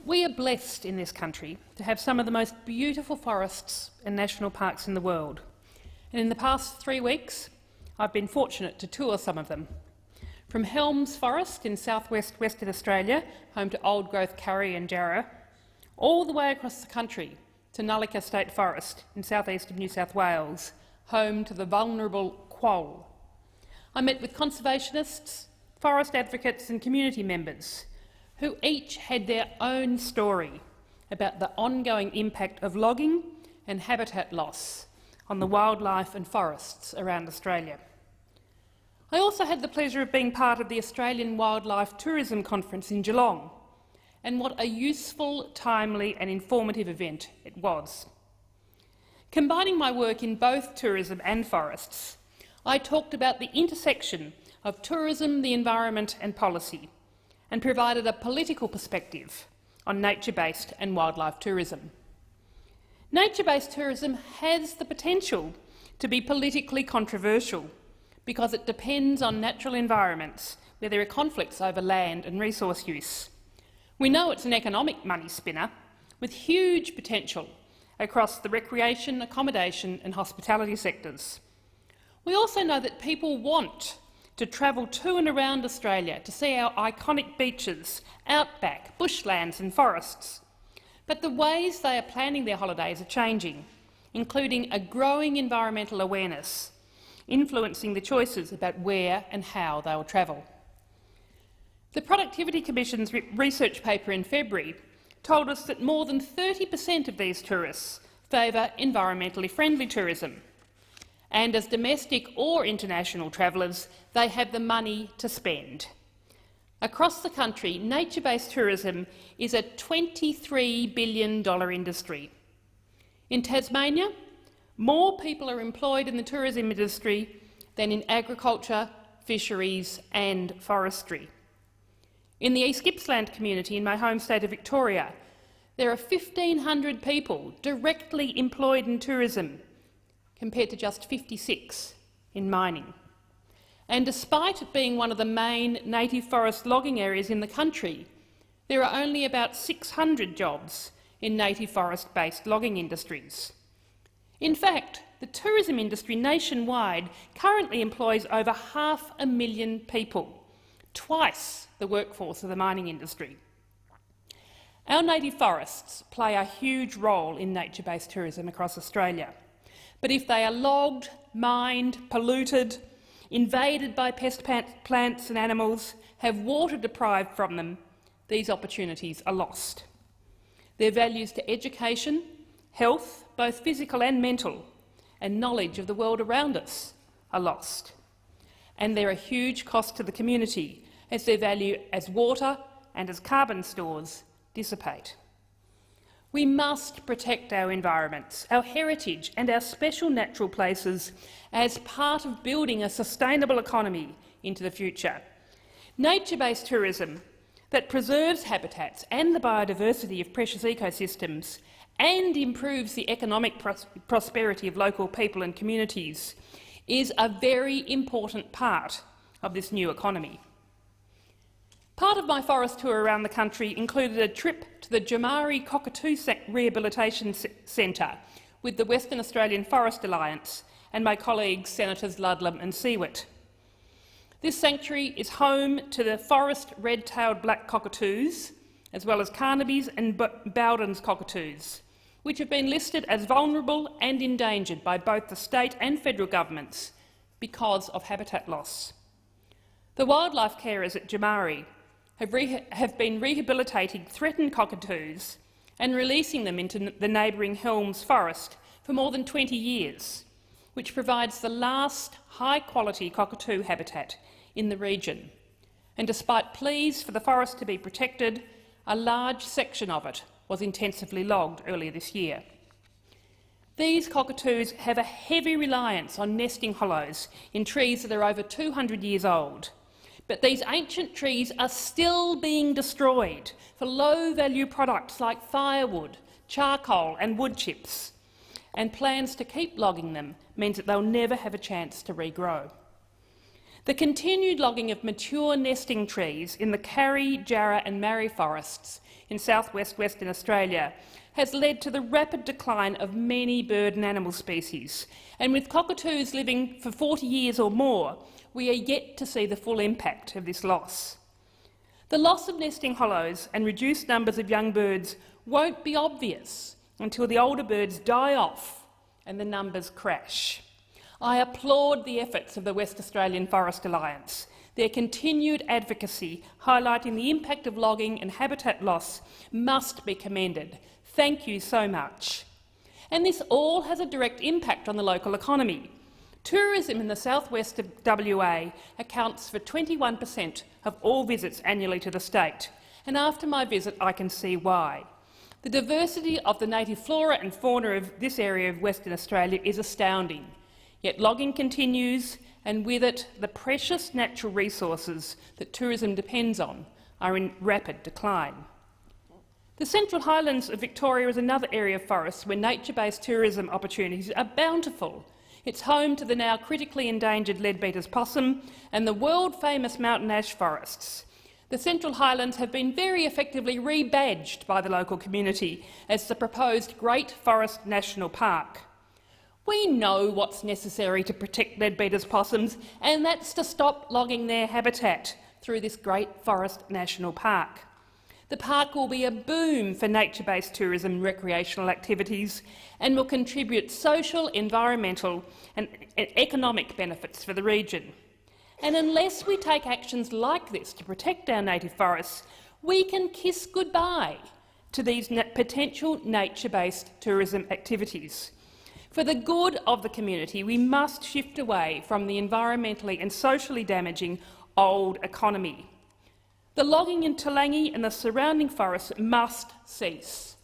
We are blessed in this country to have some of the most beautiful forests and national parks in the world. And in the past 3 weeks, I've been fortunate to tour some of them. From Helms Forest in southwest Western Australia, home to old-growth Curry and Jarrah, all the way across the country to Nullika State Forest in southeast of New South Wales, home to the vulnerable quoll. I met with conservationists, forest advocates and community members who each had their own story about the ongoing impact of logging and habitat loss on the wildlife and forests around Australia. I also had the pleasure of being part of the Australian Wildlife Tourism Conference in Geelong, and what a useful, timely and informative event it was. Combining my work in both tourism and forests, I talked about the intersection of tourism, the environment and policy, and provided a political perspective on nature-based and wildlife tourism. Nature-based tourism has the potential to be politically controversial because it depends on natural environments where there are conflicts over land and resource use. We know it's an economic money spinner with huge potential across the recreation, accommodation and hospitality sectors. We also know that people want to travel to and around Australia to see our iconic beaches, outback, bushlands and forests. But the ways they are planning their holidays are changing, including a growing environmental awareness, influencing the choices about where and how they will travel. The Productivity Commission's research paper in February told us that more than 30% of these tourists favour environmentally friendly tourism, and as domestic or international travellers, they have the money to spend. Across the country, nature-based tourism is a $23 billion industry. In Tasmania, more people are employed in the tourism industry than in agriculture, fisheries and forestry. In the East Gippsland community in my home state of Victoria, there are 1,500 people directly employed in tourism, compared to just 56 in mining. And despite it being one of the main native forest logging areas in the country, there are only about 600 jobs in native forest-based logging industries. In fact, the tourism industry nationwide currently employs over 500,000 people, twice the workforce of the mining industry. Our native forests play a huge role in nature-based tourism across Australia. But if they are logged, mined, polluted, invaded by pest plants and animals, have water deprived from them, these opportunities are lost. Their values to education, health, both physical and mental, and knowledge of the world around us are lost. And there are huge costs to the community as their value as water and as carbon stores dissipate. We must protect our environments, our heritage and our special natural places as part of building a sustainable economy into the future. Nature-based tourism that preserves habitats and the biodiversity of precious ecosystems and improves the economic prosperity of local people and communities is a very important part of this new economy. Part of my forest tour around the country included a trip to the Jamari Cockatoo Rehabilitation Centre with the Western Australian Forest Alliance and my colleagues Senators Ludlam and Siewert. This sanctuary is home to the forest red-tailed black cockatoos, as well as Carnaby's and Bowden's cockatoos, which have been listed as vulnerable and endangered by both the state and federal governments because of habitat loss. The wildlife carers at Jamari have been rehabilitating threatened cockatoos and releasing them into the neighbouring Helms Forest for more than 20 years, which provides the last high-quality cockatoo habitat in the region. And despite pleas for the forest to be protected, a large section of it was intensively logged earlier this year. These cockatoos have a heavy reliance on nesting hollows in trees that are over 200 years old. But these ancient trees are still being destroyed for low-value products like firewood, charcoal and wood chips, and plans to keep logging them means that they'll never have a chance to regrow. The continued logging of mature nesting trees in the Karri, Jarrah and Marri forests in southwest Western Australia has led to the rapid decline of many bird and animal species, and with cockatoos living for 40 years or more, we are yet to see the full impact of this loss. The loss of nesting hollows and reduced numbers of young birds won't be obvious until the older birds die off and the numbers crash. I applaud the efforts of the West Australian Forest Alliance. Their continued advocacy highlighting the impact of logging and habitat loss must be commended. Thank you so much. And this all has a direct impact on the local economy. Tourism in the southwest of WA accounts for 21% of all visits annually to the state, and after my visit I can see why. The diversity of the native flora and fauna of this area of Western Australia is astounding, yet logging continues, and with it the precious natural resources that tourism depends on are in rapid decline. The Central Highlands of Victoria is another area of forests where nature-based tourism opportunities are bountiful. It's home to the now critically endangered Leadbeater's possum and the world-famous mountain ash forests. The Central Highlands have been very effectively rebadged by the local community as the proposed Great Forest National Park. We know what's necessary to protect Leadbeater's possums, and that's to stop logging their habitat through this Great Forest National Park. The park will be a boom for nature-based tourism and recreational activities and will contribute social, environmental and economic benefits for the region. And unless we take actions like this to protect our native forests, we can kiss goodbye to these potential nature-based tourism activities. For the good of the community, we must shift away from the environmentally and socially damaging old economy. The logging in Toolangi and the surrounding forests must cease.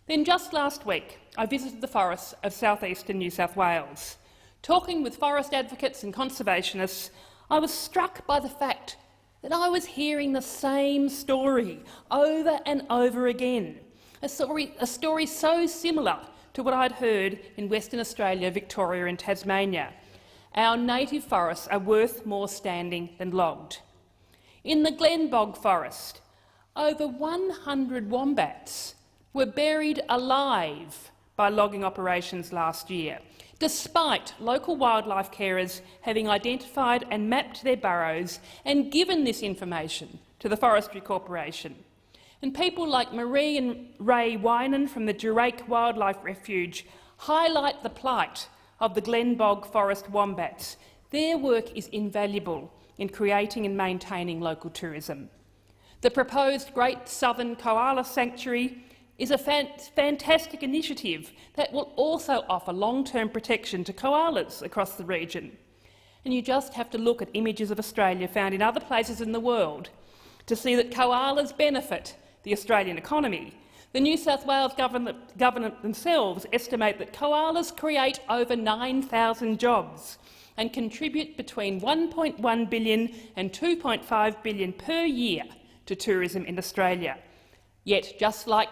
Then just last week, I visited the forests of southeastern New South Wales. Talking with forest advocates and conservationists, I was struck by the fact that I was hearing the same story over and over again, a story so similar to what I'd heard in Western Australia, Victoria and Tasmania. Our native forests are worth more standing than logged. In the Glenbog forest, over 100 wombats were buried alive by logging operations last year, despite local wildlife carers having identified and mapped their burrows and given this information to the Forestry Corporation. And people like Marie and Ray Winan from the Durake Wildlife Refuge highlight the plight of the Glenbog forest wombats. Their work is invaluable in creating and maintaining local tourism. The proposed Great Southern Koala Sanctuary is a fantastic initiative that will also offer long-term protection to koalas across the region. And you just have to look at images of Australia found in other places in the world to see that koalas benefit the Australian economy. The New South Wales government themselves estimate that koalas create over 9,000 jobs and contribute between $1.1 billion and $2.5 billion per year to tourism in Australia. Yet, just like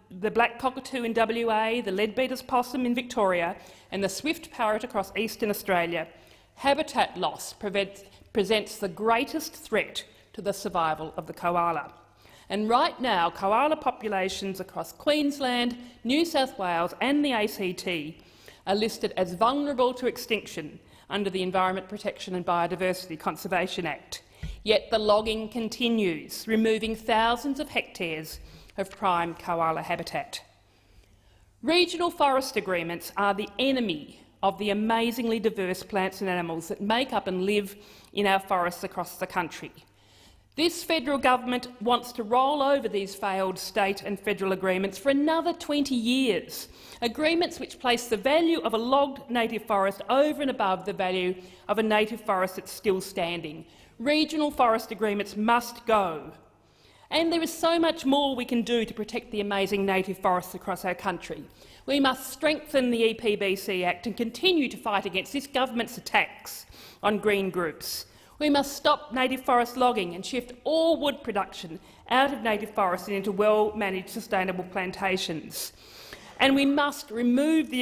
the black cockatoo in WA, the Leadbeater's possum in Victoria and the swift parrot across eastern Australia, habitat loss presents the greatest threat to the survival of the koala. And right now, koala populations across Queensland, New South Wales and the ACT are listed as vulnerable to extinction under the Environment Protection and Biodiversity Conservation Act. Yet the logging continues, removing thousands of hectares of prime koala habitat. Regional forest agreements are the enemy of the amazingly diverse plants and animals that make up and live in our forests across the country. This federal government wants to roll over these failed state and federal agreements for another 20 years, agreements which place the value of a logged native forest over and above the value of a native forest that's still standing. Regional forest agreements must go. And there is so much more we can do to protect the amazing native forests across our country. We must strengthen the EPBC Act and continue to fight against this government's attacks on green groups. We must stop native forest logging and shift all wood production out of native forests and into well-managed sustainable plantations. And we must remove the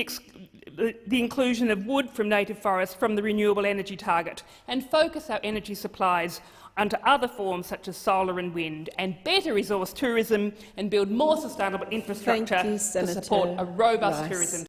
the inclusion of wood from native forests from the renewable energy target, and focus our energy supplies onto other forms such as solar and wind, and better resource tourism and build more sustainable infrastructure to support a robust tourism.